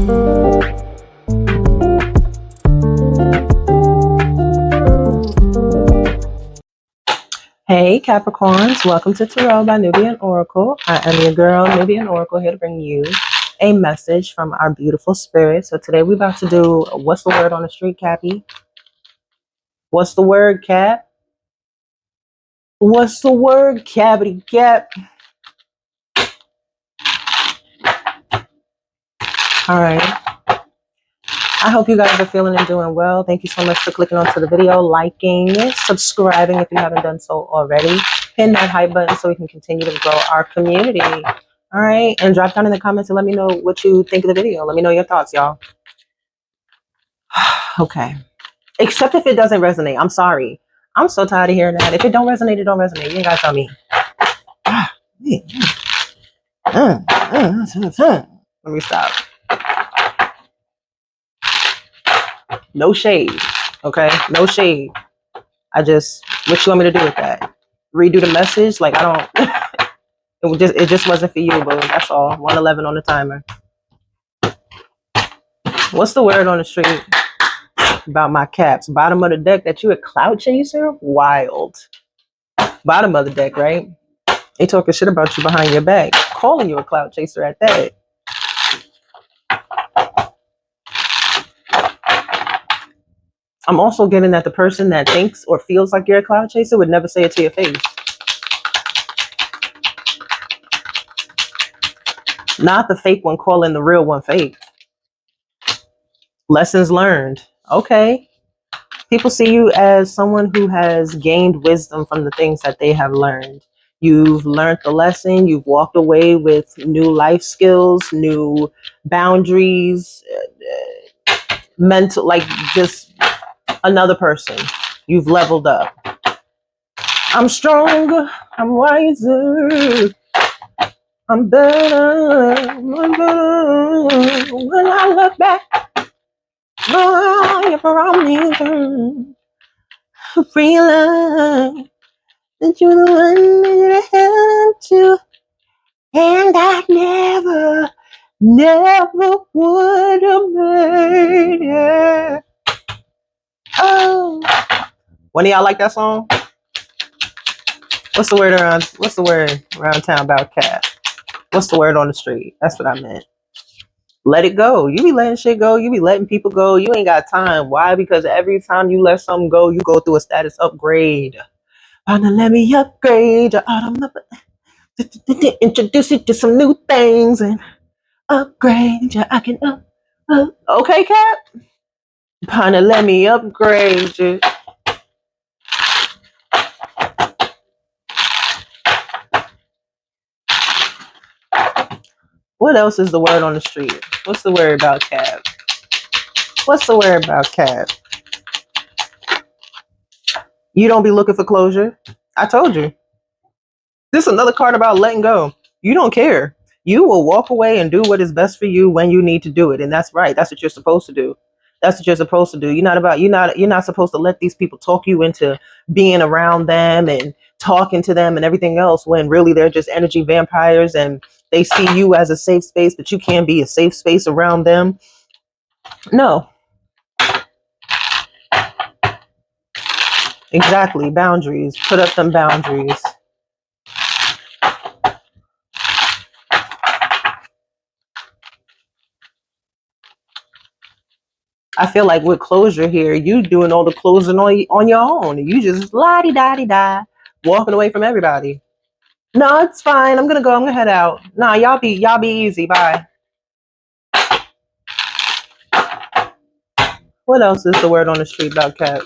Hey Capricorns, welcome to Tarot by Nubian Oracle. I am your girl, Nubian Oracle, here to bring you a message from our beautiful spirit. So today we're about to do, what's the word on the street, Cappy? What's the word, Cap? What's the word, Cappity Cap? All right. I hope you guys are feeling and doing well. Thank you so much for clicking onto the video, liking, subscribing if you haven't done so already. Hit that hype button so we can continue to grow our community. All right. And drop down in the comments and let me know what you think of the video. Let me know your thoughts, y'all. Okay. Except if it doesn't resonate. I'm sorry. I'm so tired of hearing that. If it don't resonate, it don't resonate. You ain't got to tell me. Let me stop. No shade. Okay? No shade. What you want me to do with that? Redo the message? Like, I don't, it just wasn't for you, but that's all. 111 on the timer. What's the word on the street about my caps? Bottom of the deck that you a clout chaser? Wild. Bottom of the deck, right? They talking shit about you behind your back, calling you a clout chaser at that. I'm also getting that the person that thinks or feels like you're a clout chaser would never say it to your face. Not the fake one calling the real one fake. Lessons learned. Okay. People see you as someone who has gained wisdom from the things that they have learned. You've learned the lesson. You've walked away with new life skills, new boundaries, mental, like just another person. You've leveled up. I'm stronger. I'm wiser. I'm better. I'm better. When I look back, oh, you promised me realize that you're the one that I have to, and I never would have made it. Oh, one of y'all like that song? What's the word around town about cat? What's the word on the street? That's what I meant. Let it go. You be letting shit go. You be letting people go. You ain't got time. Why? Because every time you let something go, you go through a status upgrade. Gonna let me upgrade your introduce you to some new things and upgrade you. I can okay, Cap. Gonna let me upgrade you. What else is the word on the street? What's the word about Cap? What's the word about Cap? You don't be looking for closure. I told you. This is another card about letting go. You don't care. You will walk away and do what is best for you when you need to do it. And that's right. That's what you're supposed to do. That's what you're supposed to do. You're not supposed to let these people talk you into being around them and talking to them and everything else when really they're just energy vampires and they see you as a safe space, but you can't be a safe space around them. No. Exactly. Boundaries. Put up them boundaries. I feel like with closure here, you doing all the closing on your own. You just la-di-da-di-da, walking away from everybody. No, it's fine. I'm gonna go. I'm gonna head out. Nah, y'all be easy. Bye. What else is the word on the street about Cat?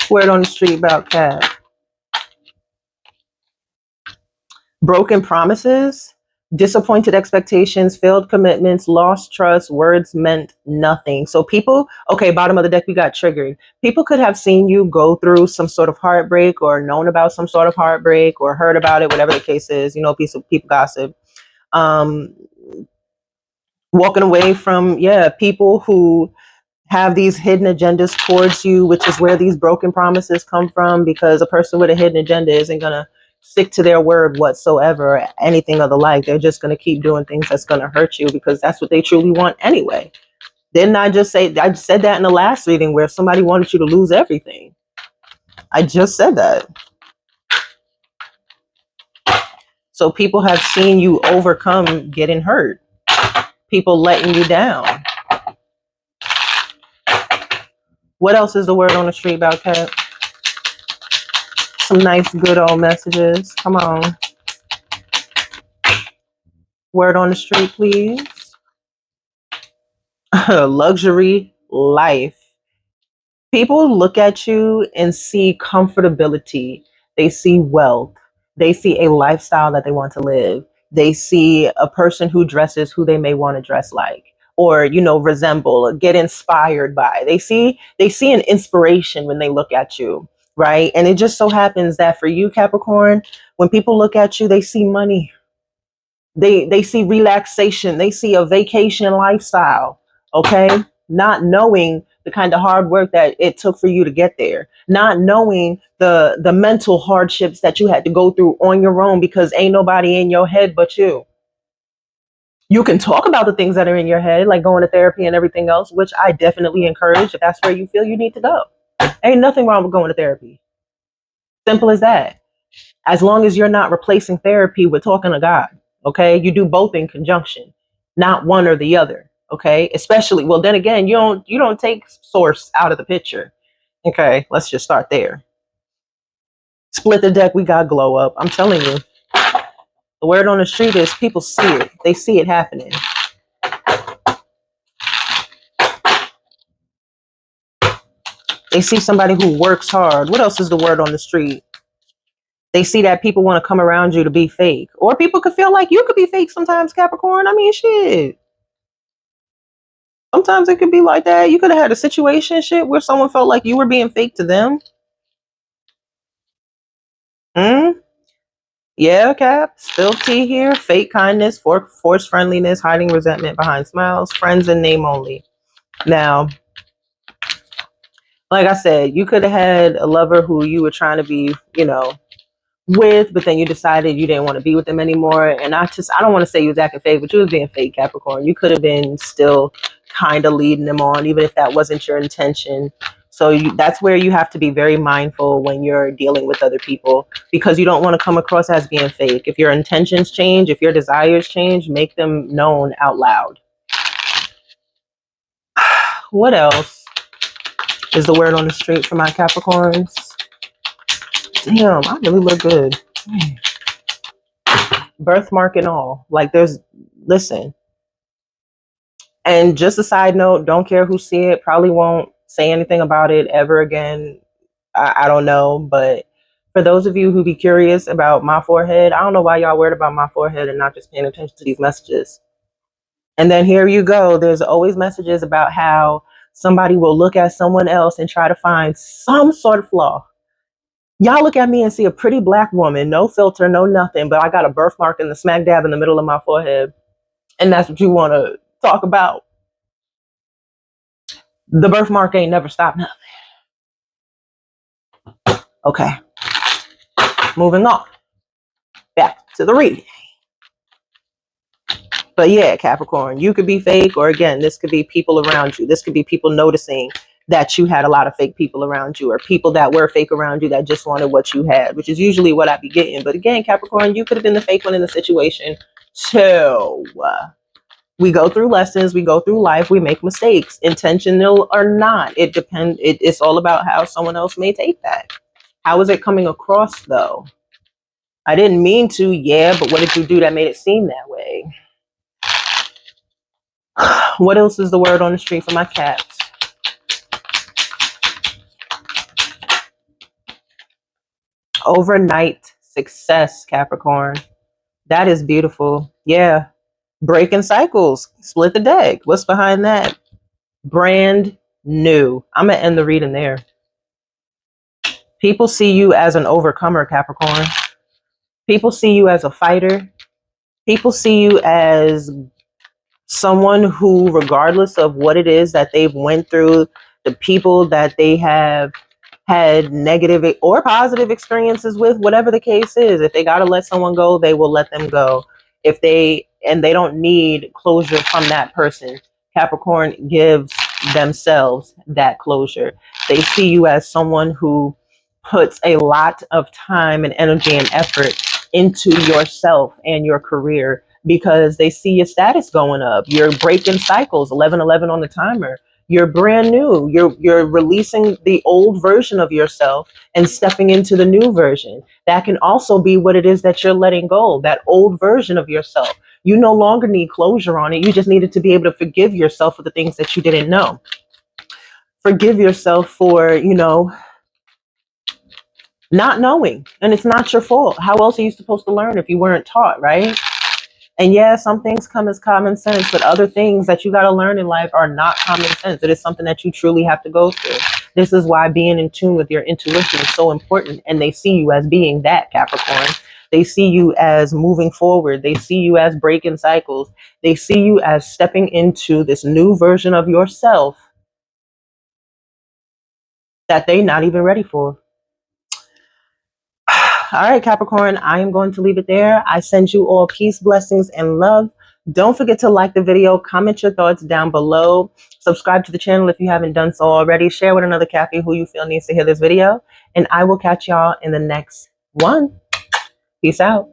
Word on the street about Cat. Broken promises, disappointed expectations, failed commitments, lost trust, words meant nothing. So people, okay, bottom of the deck, we got triggered. People could have seen you go through some sort of heartbreak or known about some sort of heartbreak or heard about it, whatever the case is, you know, people gossip. Walking away from, people who have these hidden agendas towards you, which is where these broken promises come from, because a person with a hidden agenda isn't going to stick to their word whatsoever, or anything of the like. They're just going to keep doing things that's going to hurt you because that's what they truly want anyway. Didn't I just say, I said that in the last reading where somebody wanted you to lose everything. I just said that. So people have seen you overcome getting hurt. People letting you down. What else is the word on the street about, Cat? Some nice, good old messages. Come on. Word on the street, please. Luxury life. People look at you and see comfortability. They see wealth. They see a lifestyle that they want to live. They see a person who dresses who they may want to dress like, or, you know, resemble, or get inspired by. They see an inspiration when they look at you, right? And it just so happens that for you, Capricorn, when people look at you, they see money. They see relaxation. They see a vacation lifestyle. Okay. Not knowing the kind of hard work that it took for you to get there, not knowing the mental hardships that you had to go through on your own because ain't nobody in your head but you. You can talk about the things that are in your head, like going to therapy and everything else, which I definitely encourage if that's where you feel you need to go. Ain't nothing wrong with going to therapy. Simple as that. As long as you're not replacing therapy with talking to God. Okay. You do both in conjunction, not one or the other. Okay. Especially, well, then again, you don't take source out of the picture. Okay. Let's just start there. Split the deck. We got glow up. I'm telling you, the word on the street is people see it. They see it happening. They see somebody who works hard. What else is the word on the street? They see that people want to come around you to be fake, or people could feel like you could be fake sometimes, Capricorn. I mean, shit. Sometimes it could be like that. You could have had a situation shit where someone felt like you were being fake to them. Yeah, Cap. Spill tea here. Fake kindness, forced friendliness, hiding resentment behind smiles, friends in name only. Now, like I said, you could have had a lover who you were trying to be, you know, with, but then you decided you didn't want to be with them anymore. And I don't want to say you was acting fake, but you was being fake, Capricorn. You could have been still kind of leading them on, even if that wasn't your intention. So that's where you have to be very mindful when you're dealing with other people, because you don't want to come across as being fake. If your intentions change, if your desires change, make them known out loud. What else is the word on the street for my Capricorns? Damn, I really look good. Birthmark and all. Like listen. And just a side note, don't care who see it, probably won't say anything about it ever again. I don't know. But for those of you who be curious about my forehead, I don't know why y'all worried about my forehead and not just paying attention to these messages. And then here you go. There's always messages about how somebody will look at someone else and try to find some sort of flaw. Y'all look at me and see a pretty black woman, no filter, no nothing, but I got a birthmark in the smack dab in the middle of my forehead. And that's what you want to talk about. The birthmark ain't never stopped nothing. Okay. Moving on. Back to the reading. But yeah, Capricorn, you could be fake, or again, this could be people around you. This could be people noticing that you had a lot of fake people around you, or people that were fake around you that just wanted what you had, which is usually what I be getting. But again, Capricorn, you could have been the fake one in the situation too. We go through lessons, we go through life, we make mistakes, intentional or not. It depends. It's all about how someone else may take that. How is it coming across though? I didn't mean to, yeah, but what did you do that made it seem that way? What else is the word on the street for my cats? Overnight success, Capricorn. That is beautiful. Yeah. Breaking cycles. Split the deck. What's behind that? Brand new. I'm going to end the reading there. People see you as an overcomer, Capricorn. People see you as a fighter. People see you as someone who, regardless of what it is that they've went through, the people that they have had negative or positive experiences with, whatever the case is. If they got to let someone go, they will let them go. If they, and they don't need closure from that person. Capricorn gives themselves that closure. They see you as someone who puts a lot of time and energy and effort into yourself and your career, because they see your status going up. You're breaking cycles, 1111 on the timer. You're brand new. You're releasing the old version of yourself and stepping into the new version. That can also be what it is that you're letting go, that old version of yourself. You no longer need closure on it. You just needed to be able to forgive yourself for the things that you didn't know. Forgive yourself for, not knowing. And it's not your fault. How else are you supposed to learn if you weren't taught, right? And yeah, some things come as common sense, but other things that you got to learn in life are not common sense. It is something that you truly have to go through. This is why being in tune with your intuition is so important. And they see you as being that, Capricorn. They see you as moving forward. They see you as breaking cycles. They see you as stepping into this new version of yourself that they're not even ready for. All right, Capricorn, I am going to leave it there. I send you all peace, blessings, and love. Don't forget to like the video, comment your thoughts down below, subscribe to the channel if you haven't done so already, share with another Cappy who you feel needs to hear this video, and I will catch y'all in the next one. Peace out.